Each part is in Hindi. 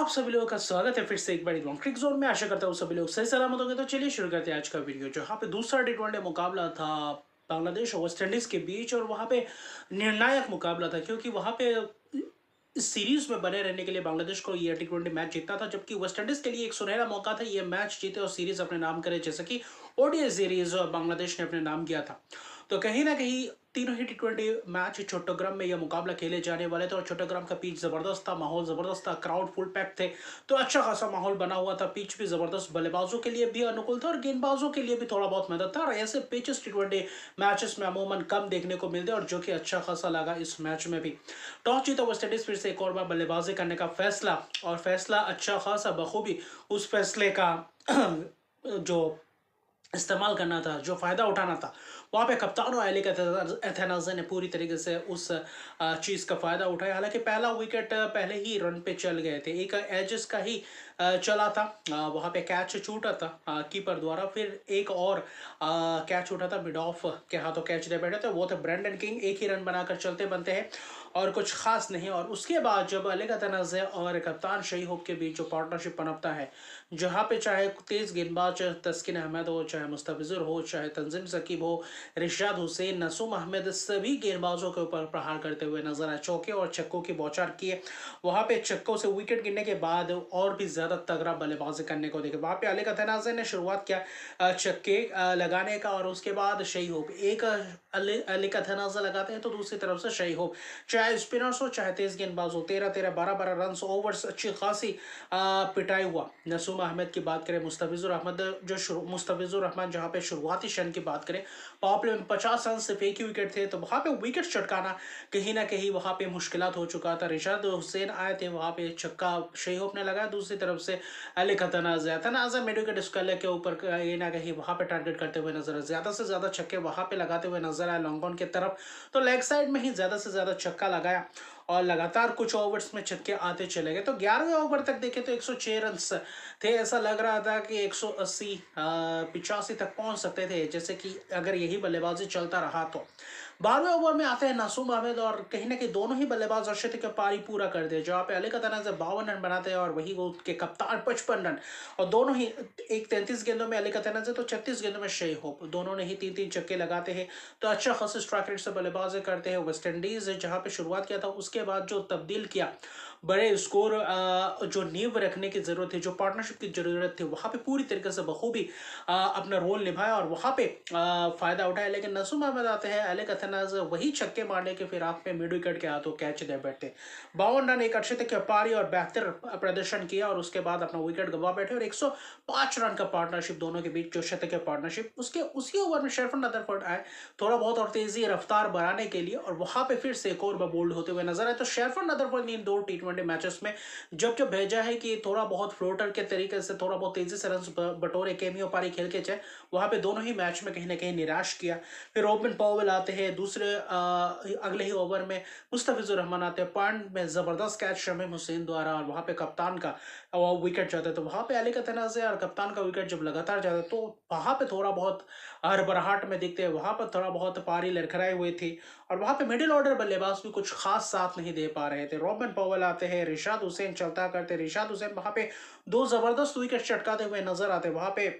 आप सभी लोगों का स्वागत है फिर से एक बार लॉन्ग ट्रिक जोन में। आशा करता हूँ सभी लोग सही सलामत होंगे। तो चलिए शुरू करते हैं आज का वीडियो। जहाँ पे दूसरा टी20 मुकाबला था बांग्लादेश और वेस्ट इंडीज के बीच, और वहाँ पे निर्णायक मुकाबला था, क्योंकि वहाँ पे इस सीरीज में बने रहने के लिए बांग्लादेश को ये टी20 मैच जीतना था, जबकि वेस्ट इंडीज के लिए एक सुनहरा मौका था ये मैच जीते और सीरीज अपने नाम करे, जैसे कि ओडीआई सीरीज बांग्लादेश ने अपने नाम किया था। तो कहीं ना कहीं तीनों ही टी20 मैच चट्टग्राम में यह मुकाबला खेले जाने वाले थे, और चट्टग्राम का पिच जबरदस्त था, माहौल जबरदस्त था, क्राउड फुल पैक थे। तो अच्छा खासा माहौल बना हुआ था, पिच भी जबरदस्त, बल्लेबाजों के लिए भी अनुकूल था और गेंदबाजों के लिए भी थोड़ा बहुत मदद था। और ऐसे पिचेस टी20 मैचेस में अमूमन कम देखने को मिलते हैं, और जो कि अच्छा खासा लगा इस मैच में भी। टॉस जीता वेस्ट इंडीज फिर से एक और बार बल्लेबाजी करने का फैसला, और फैसला अच्छा खासा बखूबी उस फैसले का जो इस्तेमाल करना था, जो फायदा उठाना था, वहाँ पे कप्तान और एलिक एथेनाज़े ने पूरी तरीके से उस चीज़ का फायदा उठाया। हालांकि पहला विकेट पहले ही रन पे चल गए थे, एक एजेस का ही चला था, वहाँ पे कैच छूटा था कीपर द्वारा। फिर एक और कैच छूटा था, मिड ऑफ के हाथों कैच दे बैठे थे, वो थे ब्रेंडन किंग। एक ही रन बनाकर चलते बनते हैं और कुछ खास नहीं। और उसके बाद जब एलिक एथेनाज़े और कप्तान शही होप के बीच जो पार्टनरशिप पनपता है, जहाँ पे चाहे तेज गेंदबाज तस्किन अहमद हो, चाहे मुस्तफिजुर हो, चाहे तंजीम सकीब हो, रिशाद हुसैन, नसूम अहमद, सभी गेंदबाजों के ऊपर प्रहार करते हुए नजर आए, चौके और छक्कों की बौछार किए। वहां पे छक्कों से विकेट गिरने के बाद और भी ज्यादा तगड़ा बल्लेबाजी करने को देखे। वहां पे अली अथनाज़े ने शुरुआत किया छक्के लगाने का, और उसके बाद शही होप एक अली अथनाज़े लगाते हैं तो दूसरी तरफ से शही होप, चाहे स्पिनर्स हो चाहे तेज गेंदबाज हो, 13-13, 12-12 रन ओवर्स, अच्छी खासी पिटाई हुआ। नसूम अहमद की बात करें, मुस्तफिजुर अहमद मुस्तफिजुर रहमान जहां पे शुरुआती क्षण की बात करें, पावर प्ले में 50 रन सिर्फ एक ही विकेट थे, तो वहां पे विकेट चटकाना कहीं ना कहीं वहां पे मुश्किलात हो चुका था। रिशाद हुसैन आए थे, वहां पे छक्का शही होप ने लगाया, दूसरी तरफ से अली तनाज़ा मिड विकेट स्कल के ऊपर कहीं ना कहीं वहां पे टारगेट करते हुए नजर आए, ज्यादा से ज्यादा छक्के वहां पे लगाते हुए नजर आए लॉन्ग ऑन की तरफ। तो लेग साइड में ही ज्यादा से ज्यादा छक्का लगाया और लगातार कुछ ओवर्स में छक्के आते चले गए। तो 11वें ओवर तक देखे तो 106 रन थे। ऐसा लग रहा था कि 180 85 तक पहुंच सकते थे, जैसे कि अगर यही बल्लेबाजी चलता रहा तो। 12वें ओवर में आते हैं नासूम अहमद, और कहीं ना कहीं दोनों ही बल्लेबाज अर्शद के पारी पूरा कर दिए, जहाँ पे अली का तनाज़ 52 रन बनाते हैं और वही वो के कप्तान 55 रन। और दोनों ही, एक 33 गेंदों में अली का तनाज़ तो 36 गेंदों में शही होप, दोनों ने ही 3-3 छक्के लगाते हैं। तो अच्छा खासा स्ट्राइक रेट से बल्लेबाजी करते हैं। वेस्ट इंडीज जहाँ पे शुरुआत किया था, उसके बाद जो तब्दील किया, बड़े स्कोर जो नींव रखने की जरूरत है, जो पार्टनरशिप की जरूरत थी, वहां पे पूरी तरीके से बखूबी अपना रोल निभाया और वहां पे फायदा उठाया। लेकिन नसूम अहमद आते हैं, एलिक अथनाज़ वही छक्के मारने के फिर आप में मिड विकेट के हाथों कैच दे बैठते। 52 रन एक अच्छे तक पारी और बेहतर प्रदर्शन किया, और उसके बाद अपना विकेट गंवा बैठे। और 105 रन का पार्टनरशिप दोनों के बीच, जो शतक पार्टनरशिप, उसके उसी ओवर में शेरफन रदरफोर्ड आए थोड़ा बहुत और तेजी रफ्तार बढ़ाने के लिए, और वहां पे फिर से एक और बोल्ड होते हुए नजर आए। तो शेरफन रदरफोर्ड ने इन दो टी20 मैचेस में जब जब भेजा है कि थोड़ा बहुत फ्लोटर के तरीके से थोड़ा बहुत तेजी से रन बटोरे, केमियो पारी खेल के चाहे, वहां पे दोनों ही मैच में कहीं ना कहीं निराश किया। फिर रोबिन पॉवेल आते हैं दूसरे अगले ही ओवर में, मुस्तफिजुर रहमान आते हैं, पॉइंट में जबरदस्त कैच शमीम हुसैन द्वारा, और वहां पे कप्तान का विकेट जाता है। तो वहां पे अली का तनाज़े और कप्तान का विकेट जब लगातार जाता है, तो वहां पे थोड़ा बहुत हड़बड़ाहट में दिखते हैं, वहां पर थोड़ा बहुत पारी लड़खड़ाई हुई थी, और वहां पे मिडिल ऑर्डर बल्लेबाज भी कुछ खास साथ नहीं दे पा रहे थे। रॉबिन पॉवेल आते हैं, रिशाद हुसैन चलता करते, रिशाद हुसैन वहां पे दो जबरदस्त विकेट चटकाते हुए नजर आते। वहां पे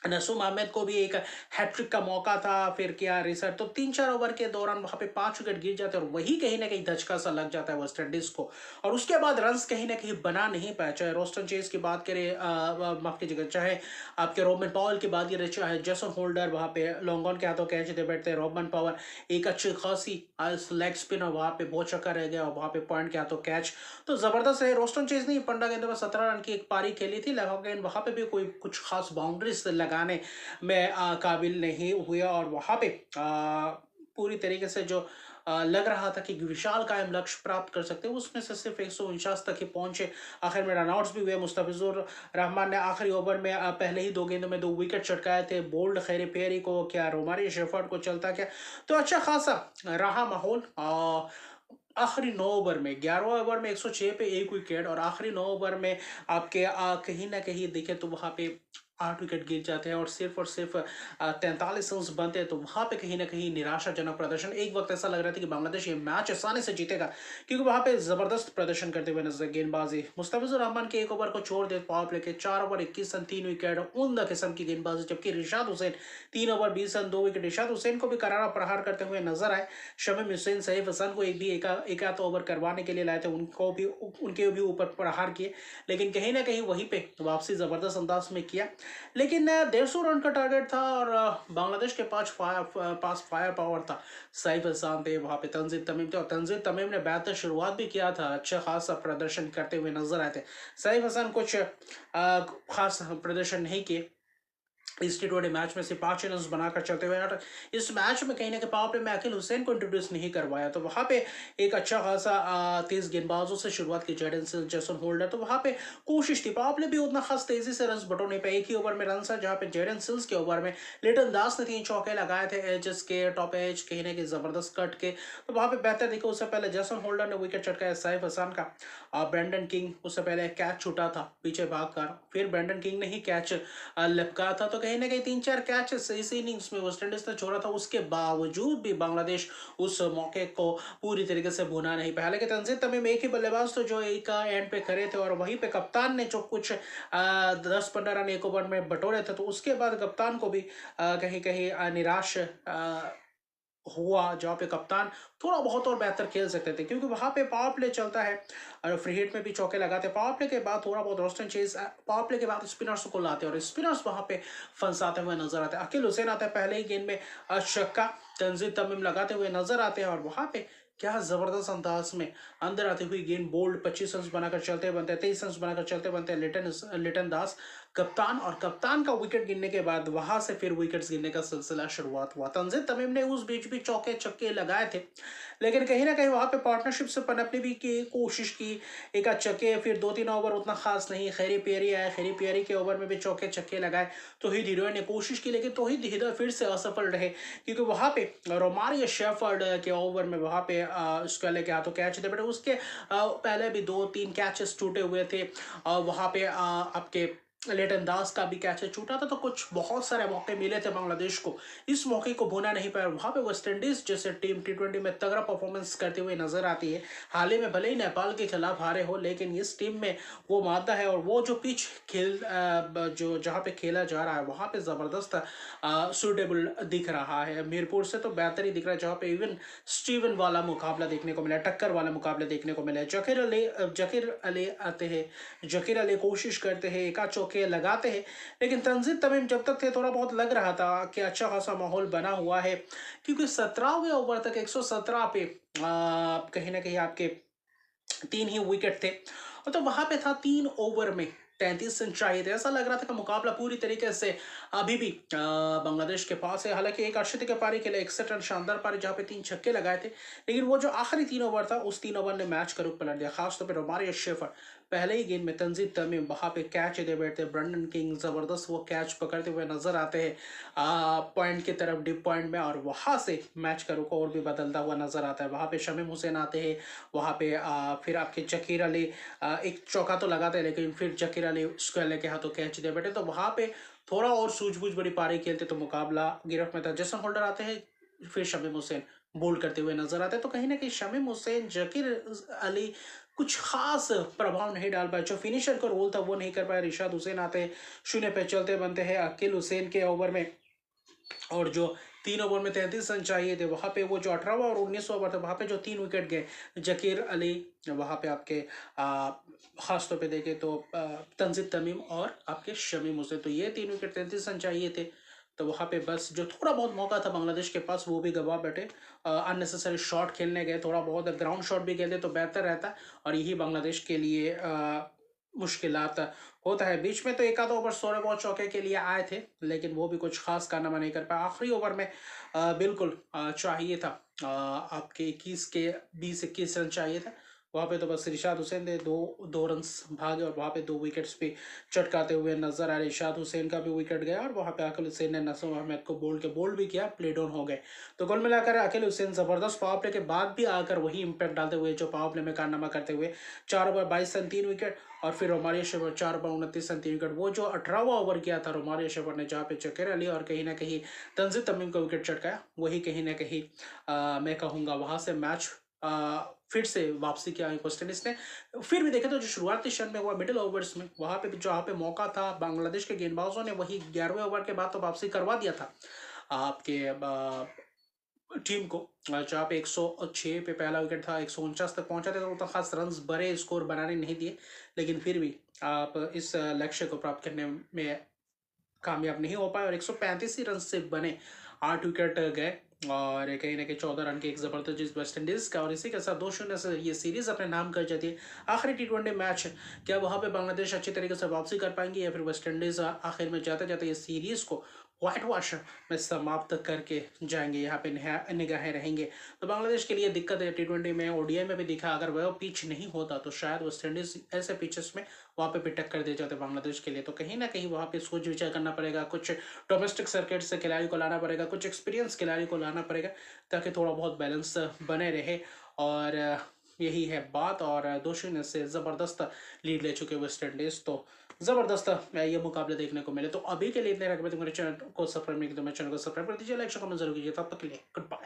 नसूम अहमद को भी एक हैट्रिक का मौका था, फिर किया रिसर्च, तो 3-4 ओवर के दौरान वहां पे 5 विकेट गिर जाते और वही कहीं ना कहीं धचका सा लग जाता है वेस्ट इंडीज को। और उसके बाद रन्स कहीं ना कहीं बना नहीं पाया, चाहे रोस्टन चेज की बात करें, माफ कीजिएगा, चाहे आपके रोबन पॉवल की बात करें, चाहे जेसन होल्डर वहां पे लॉन्ग ऑन के हाथों कैच दे बैठते हैं। रोबन पॉवल एक अच्छी खासी लेग स्पिन, और वहां पे बहुत चक्कर रह गया, और वहां पे पॉइंट के हाथों कैच तो जबरदस्त है। रोस्टन चेज ने 15 गेंदों में 17 रन की एक पारी खेली थी, लेकिन वहां पे भी कोई कुछ खास बाउंड्रीज लगाने में काबिल नहीं हुए, और वहां पे पूरी तरीके से जो लग रहा था कि विशाल कायम लक्ष्य प्राप्त कर सकते हैं, उसमें से सिर्फ 149 तक ही पहुंचे। आखिर में रनआउट्स भी हुए। मुस्तफिजुर रहमान ने आखिरी ओवर में पहले ही 2 गेंदों में 2 विकेट चटकाए थे, बोल्ड खैरी पेरी को क्या, रोमारी शेफर्ड को चलता क्या। तो अच्छा खासा रहा माहौल। आखिरी 9 ओवर में, 11वें ओवर में 106 पे एक विकेट, और आखिरी 9 ओवर में आपके कहीं ना कहीं देखे तो वहां पे 8 विकेट गिर जाते हैं और सिर्फ 43 रन बनते हैं, तो वहां पे कहीं ना कहीं निराशाजनक प्रदर्शन। एक वक्त ऐसा लग रहा था कि बांग्लादेश ये मैच आसानी से जीतेगा, क्योंकि वहां पे जबरदस्त प्रदर्शन करते हुए नजर गेंदबाजी मुस्तफिजुर रहमान के एक ओवर को छोड़ दे पावर प्ले के 4 ओवर 21 रन 3 विकेट, उम्दा किस्म की गेंदबाजी। जबकि Rishad Hussain 3 over 20 run 2 wicket, Rishad Hussain को भी करारा प्रहार करते हुए नजर आए। शमीम हुसैन सैफ हसन को एक आध ओवर करवाने के लिए लाए थे, उनके भी ऊपर प्रहार किए, लेकिन कहीं ना कहीं वहीं पे वापसी जबरदस्त अंदाज में किया। लेकिन 150 रन का टारगेट था और बांग्लादेश के पास फायर पावर था। सैफ हसन थे, वहां पे तंजीद तमीम थे, और तंजीद तमीम ने बेहतर शुरुआत भी किया था, अच्छा खासा प्रदर्शन करते हुए नजर आए थे। सैफ हसन कुछ खास प्रदर्शन नहीं किए इस टी20 मैच में से 5 रन बनाकर चलते हुए, और इस मैच में कहीं ना कहीं पावर प्ले में अकील हुसैन को इंट्रोड्यूस नहीं करवाया, तो वहां पे एक अच्छा खासा तेज गेंदबाजों से शुरुआत की जेडन सिल्स, जेसन होल्डर, तो वहां पे कोशिश थी। पावर प्ले भी उतना खास तेजी से रन बटोर नहीं पाए, एक ही ओवर में रन था, जहां पे जेडन सिल्स के ओवर में लिटन दास ने 3 चौके लगाए थे एजेस के टॉप एज कहीं ना कहीं जबरदस्त कट के, तो वहां पे बेहतर दिखे। उससे पहले जेसन होल्डर ने विकेट चटकाया सैफ हसन का। ब्रेंडन किंग उससे पहले कैच छूटा था पीछे भागकर, फिर ब्रेंडन किंग ने ही कैच लपका था, तो कहीं ना कहीं 3-4 कैच इस इनिंग्स में वेस्टइंडीज ने छोड़ा था। उसके बावजूद भी बांग्लादेश उस मौके को पूरी तरीके से भुना नहीं पाया। लेकिन तंजीद तमीम एक ही बल्लेबाज थे जो एक एंड पे खड़े थे, और वहीं पे कप्तान ने जो कुछ 10-15 रन एक ओवर में बटोरे थे, तो उसके बाद कप्तान को भी कहीं कहीं निराश हुआ, जहाँ पे कप्तान थोड़ा बहुत और बेहतर खेल सकते थे, क्योंकि वहां पे पावर प्ले चलता है और फ्री हिट में भी चौके लगाते हैं। पावर प्ले के बाद थोड़ा बहुत रोस्टन चेज, पावर प्ले के बाद स्पिनर्स को लाते हैं और स्पिनर्स वहां पे फंसाते हुए नजर आते हैं। अकील हुसैन आता है पहले ही गेंद में छक्का, तंजीद तमीम लगाते हुए नजर आते हैं, और वहां पे क्या जबरदस्त अंदाज में अंदर आती हुई गेंद बोल्ड 25 रन बनाकर चलते बनते हैं, 23 रन बनाकर चलते बनते हैं लिटन दास कप्तान, और कप्तान का विकेट गिरने के बाद वहां से फिर विकेट्स गिरने का सिलसिला शुरुआत हुआ। तंजीद तमीम ने उस बीच भी चौके छक्के लगाए थे, लेकिन कहीं ना कहीं वहां पे पार्टनरशिप से पनपने भी की कोशिश की, एक आध छक्के, फिर 2-3 ओवर उतना खास नहीं। खैरी पियरी आया, खैरी पियरी के ओवर में भी चौके छक्के लगाए। तौहीद हीरोइन ने कोशिश की, लेकिन तौहीद हीरोइन फिर से असफल रहे, क्योंकि वहां पे रोमारियो शेफर्ड के ओवर में वहां पे स्कैले के हाथों कैच थे, बट उसके पहले भी 2-3 कैचेस टूटे हुए थे, वहां पे आपके लिटन दास का भी कैच छूटा था, तो कुछ बहुत सारे मौके मिले थे बांग्लादेश को, इस मौके को भूना नहीं पाया। वहां पे वेस्ट इंडीज जैसे टीम टी20 में तगड़ा परफॉर्मेंस करते हुए नजर आती है। हाल ही में भले ही नेपाल के खिलाफ हारे हो, लेकिन इस टीम में वो मादा है, और वो जो पिच जो जहाँ पे खेला जा रहा है वहां पे जबरदस्त सुटेबल दिख रहा है। मीरपुर से तो बेहतर ही दिख रहा है, जहाँ पे इवन स्टीवन वाला मुकाबला देखने को मिला, टक्कर वाला मुकाबला देखने को मिला। जकीर अली आते हैं, जकीर अली कोशिश करते हैं, एक चौके लगाते हैं, लेकिन तंजीद तमीम जब तक थे थोड़ा बहुत लग रहा था कि अच्छा खासा माहौल बना हुआ है, क्योंकि 17वें ओवर तक 117 पे कहीं ना कहीं आपके 3 ही विकेट थे, और तो वहां पे था 3 ओवर में 33 रन चाहिए थे। ऐसा लग रहा था कि मुकाबला पूरी तरीके से अभी भी बांग्लादेश के पास है। हालांकि एक अर्शदीप के पारी के लिए 61 रन शानदार पारी, जहां पे 3 छक्के लगाए थे, लेकिन वो जो आखिरी 3 ओवर था उस 3 ओवर ने मैच का रुख पलट दिया। खासतौर पर रोमारियो शेफर पहले ही गेंद में तंजीद तमीम वहां पे कैच दे बैठते, ब्रेंडन किंग जबरदस्त वो कैच पकड़ते हुए नजर आते हैं पॉइंट की तरफ, डिप पॉइंट में, और वहां से मैच का रुख और भी बदलता हुआ नजर आता है। वहां पे शमीम हुसैन आते हैं, वहां पे फिर आपके जकीर अली एक चौका तो लगाते हैं, लेकिन फिर जकीर अली स्क्वेले के हाथों कैच दे बैठे, तो वहां पे थोड़ा और सूझबूझ बड़ी पारी खेलते तो मुकाबला गिरफ्त में था। जेसन होल्डर आते हैं, फिर शमीम हुसैन बोल्ड करते हुए नजर आते हैं, तो कहीं ना कहीं शमीम हुसैन जकीर अली कुछ खास प्रभाव नहीं डाल पाए, जो फिनिशर का रोल था वो नहीं कर पाए। रिशाद हुसैन आते हैं, शून्य पे चलते बनते हैं अकील हुसैन के ओवर में, और जो 3 ओवर में 33 रन चाहिए थे, वहां पे वो जो 18वां और 19वां ओवर था वहां पे जो 3 विकेट गए, जकीर अली वहां पे आपके खास तौर पे देखे तो तंजीद तमीम और आपके शमीम हुसैन, तो ये 3 विकेट 33 रन चाहिए थे, तो वहां पे बस जो थोड़ा बहुत मौका था बांग्लादेश के पास वो भी गवा बैठे। अननेसेसरी शॉट खेलने गए, थोड़ा बहुत ग्राउंड शॉट भी खेलते तो बेहतर रहता, और यही बांग्लादेश के लिए मुश्किलात होता है। बीच में तो एक आधा ओवर 16 बॉल चौके के लिए आए थे, लेकिन वो भी कुछ खास कारनामा नहीं कर पाया। आखिरी ओवर में बिल्कुल चाहिए था आपके 21 के 20-21 रन चाहिए था, वहाँ पे तो बस इरशाद हुसैन ने दो दो रन भागे और वहाँ पे 2 विकेट्स भी चटकाते हुए नजर आ रहे। इरशाद हुसैन का भी विकेट गया और वहाँ पे अकील हुसैन ने नसीम अहमद को बोल्ड भी किया, प्ले डाउन हो गए। तो कुल मिलाकर अकील हुसैन जबरदस्त पावर प्ले के बाद भी आकर वही इंपैक्ट डालते हुए जो पावर प्ले में कारनामा करते हुए 4 ओवर 22 रन 3 विकेट, और फिर Romario Shepherd 4 over 29 run 3 wicket. वो जो 18वां ओवर किया था रोमारियो शेफर ने, जहाँ पे चौके लिए और कहीं ना कहीं तंजीम तमीम को विकेट चटकाया, वही कहीं ना कहीं मैं कहूँगा वहाँ से मैच फिर से वापसी किया वेस्ट इंडीज ने। फिर भी देखें तो जो शुरुआती क्षण में हुआ मिडिल ओवर्स में, वहाँ पे जहाँ पे मौका था बांग्लादेश के गेंदबाजों ने वही 11वें ओवर के बाद तो वापसी करवा दिया था आपके टीम को, जहाँ पे 106 पे पहला विकेट था, 149 तक पहुंचा था, तो उतना खास रन बड़े स्कोर बनाने नहीं दिए, लेकिन फिर भी आप इस लक्ष्य को प्राप्त करने में कामयाब नहीं हो पाए और 135 ही रन से बने 8 विकेट गए और कहीं ना कहीं 14 रन की एक जबरदस्त जीत वेस्ट इंडीज का, और इसी के साथ 2-0 से ये सीरीज अपने नाम कर जाती है। आखिरी टी20 मैच, क्या वहां पे बांग्लादेश अच्छी तरीके से वापसी कर पाएंगे या फिर वेस्ट इंडीज आखिर में जाते जाते ये सीरीज को व्हाइट वॉश में समाप्त करके जाएंगे, यहाँ पे निगाहें रहेंगे। तो बांग्लादेश के लिए दिक्कत है टी20 में, ओडीआई में भी दिखा, अगर वह पिच नहीं होता तो शायद वेस्ट इंडीज ऐसे पिचेस में वहाँ पे भी टक्कर दे जाते बांग्लादेश के लिए। तो कहीं ना कहीं वहाँ पे सोच विचार करना पड़ेगा, कुछ डोमेस्टिक सर्किट से खिलाड़ी को लाना पड़ेगा, कुछ एक्सपीरियंस खिलाड़ी को लाना पड़ेगा, ताकि थोड़ा बहुत बैलेंस बने रहे। और यही है बात, और 2-0 से ज़बरदस्त लीड ले चुके वेस्ट इंडीज़। तो ज़बरदस्त ये मुकाबले देखने को मिले। तो अभी के लिए इतने रखते मेरे चैनल को सब्सक्राइब नहीं किया तो मेरे चैनल को सब्सक्राइब कर दीजिए, लाइक कमेंट जरूर कीजिए। तब तक के लिए गुड बाय।